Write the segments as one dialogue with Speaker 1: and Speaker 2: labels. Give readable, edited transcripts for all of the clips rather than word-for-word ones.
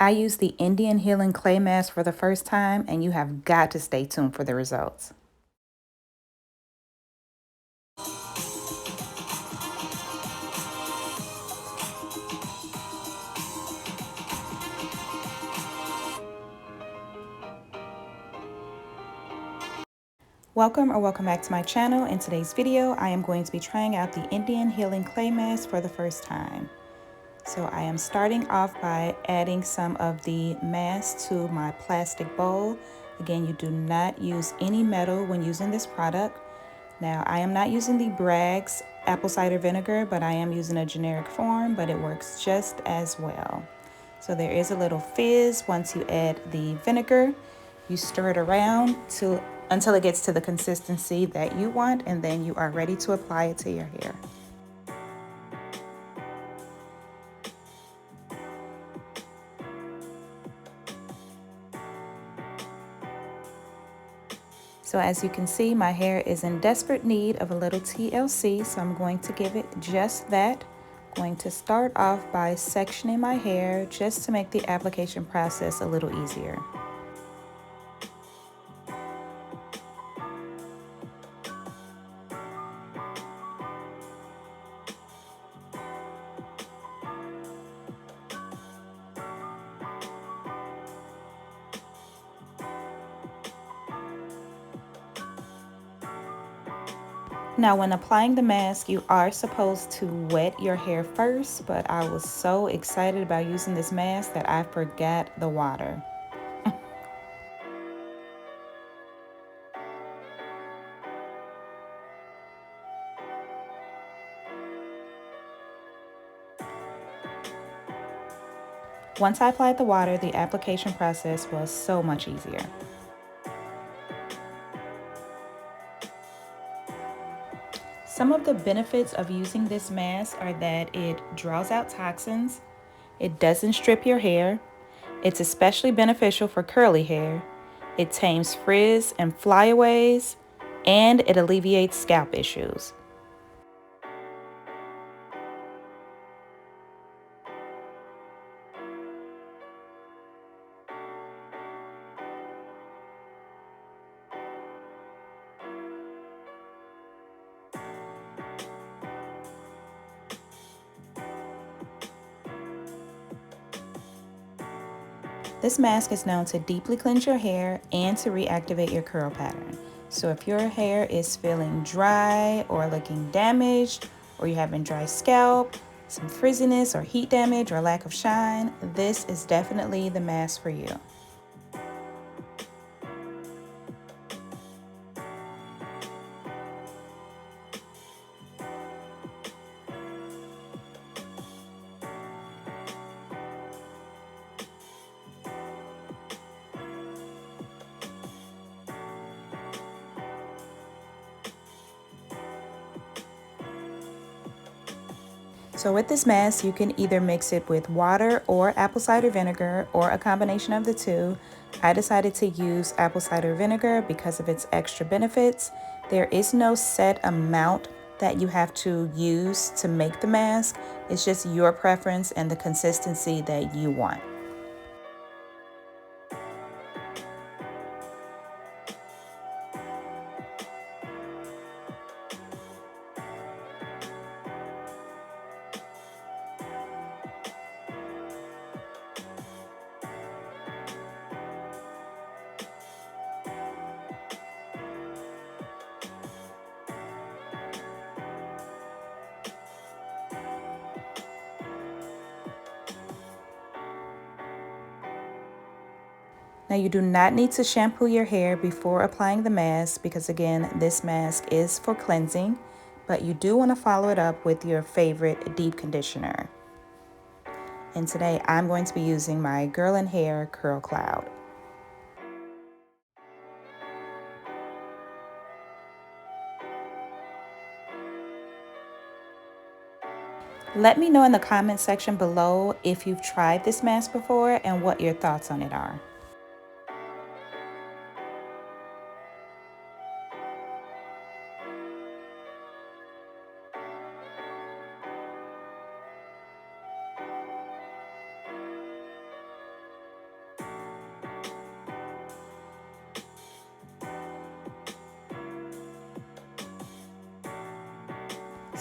Speaker 1: I used the Indian Healing Clay Mask for the first time, and you have got to stay tuned for the results. Welcome back to my channel. In today's video, I am going to be trying out the Indian Healing Clay Mask for the first time. So I am starting off by adding some of the mask to my plastic bowl. Again, you do not use any metal when using this product. Now, I am not using the Bragg's apple cider vinegar, but I am using a generic form, but it works just as well. So there is a little fizz once you add the vinegar. You stir it around until it gets to the consistency that you want, and then you are ready to apply it to your hair. So as you can see, my hair is in desperate need of a little TLC, so I'm going to give it just that. I'm going to start off by sectioning my hair just to make the application process a little easier. Now, when applying the mask, you are supposed to wet your hair first, but I was so excited about using this mask that I forgot the water. Once I applied the water, the application process was so much easier. Some of the benefits of using this mask are that it draws out toxins, it doesn't strip your hair, it's especially beneficial for curly hair, it tames frizz and flyaways, and it alleviates scalp issues. This mask is known to deeply cleanse your hair and to reactivate your curl pattern. So if your hair is feeling dry or looking damaged, or you're having dry scalp, some frizziness or heat damage or lack of shine, this is definitely the mask for you. So with this mask, you can either mix it with water or apple cider vinegar or a combination of the two. I decided to use apple cider vinegar because of its extra benefits. There is no set amount that you have to use to make the mask. It's just your preference and the consistency that you want. Now you do not need to shampoo your hair before applying the mask because again, this mask is for cleansing, but you do want to follow it up with your favorite deep conditioner. And today I'm going to be using my Girl in Hair Curl Cloud. Let me know in the comment section below if you've tried this mask before and what your thoughts on it are.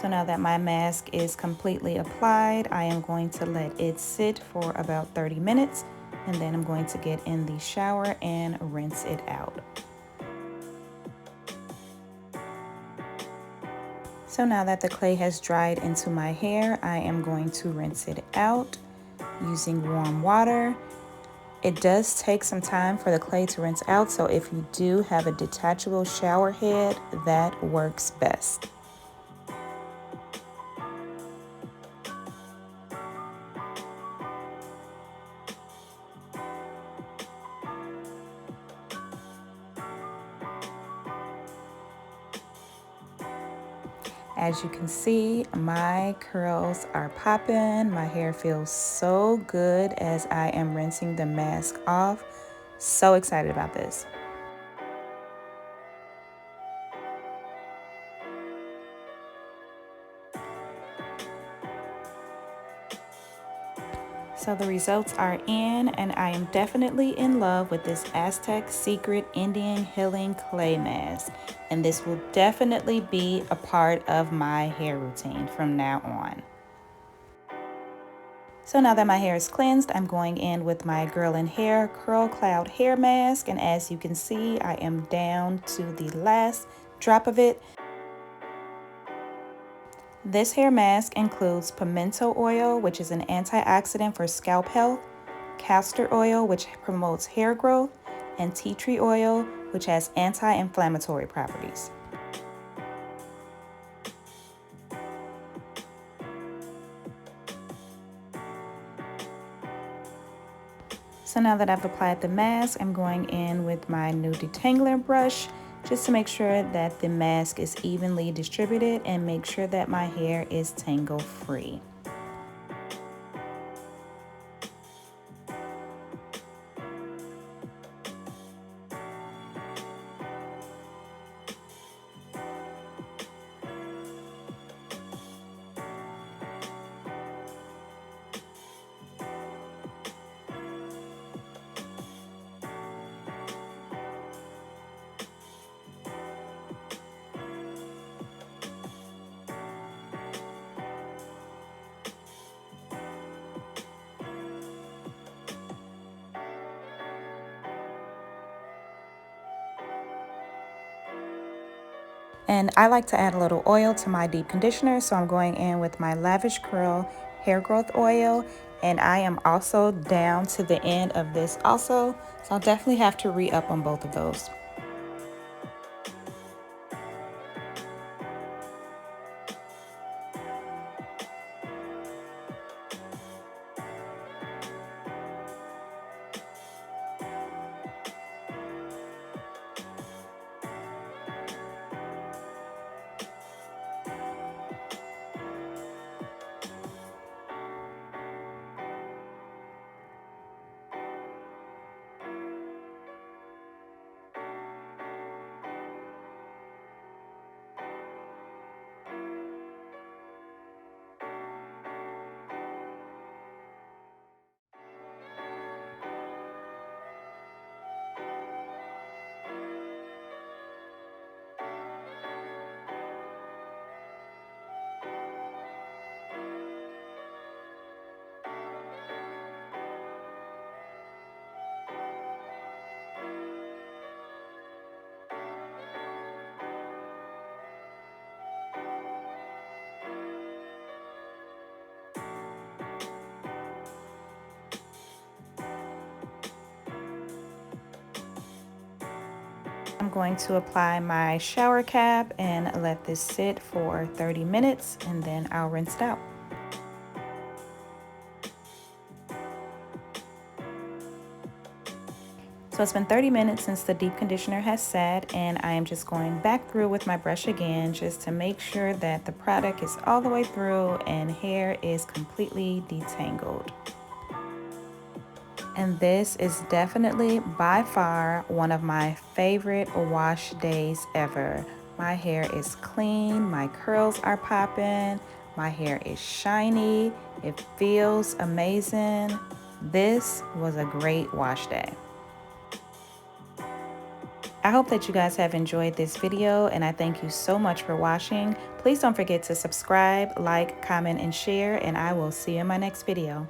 Speaker 1: So now that my mask is completely applied, I am going to let it sit for about 30 minutes, and then I'm going to get in the shower and rinse it out. So now that the clay has dried into my hair, I am going to rinse it out using warm water. It does take some time for the clay to rinse out, so if you do have a detachable shower head, that works best. As you can see, my curls are popping. My hair feels so good as I am rinsing the mask off. So excited about this. So the results are in, and I am definitely in love with this Aztec Secret Indian Healing Clay Mask. And this will definitely be a part of my hair routine from now on. So now that my hair is cleansed, I'm going in with my Girl in Hair Curl Cloud Hair Mask. And as you can see, I am down to the last drop of it. This hair mask includes pimento oil, which is an antioxidant for scalp health, castor oil, which promotes hair growth, and tea tree oil, which has anti-inflammatory properties. So now that I've applied the mask, I'm going in with my new detangler brush just to make sure that the mask is evenly distributed and make sure that my hair is tangle free. And I like to add a little oil to my deep conditioner, so I'm going in with my Lavish Curl Hair Growth Oil, and I am also down to the end of this also, so I'll definitely have to re-up on both of those. I'm going to apply my shower cap and let this sit for 30 minutes, and then I'll rinse it out. So it's been 30 minutes since the deep conditioner has sat, and I am just going back through with my brush again just to make sure that the product is all the way through and hair is completely detangled. And this is definitely by far one of my favorite wash days ever. My hair is clean, my curls are popping, my hair is shiny, it feels amazing. This was a great wash day. I hope that you guys have enjoyed this video, and I thank you so much for watching. Please don't forget to subscribe, like, comment, and share, and I will see you in my next video.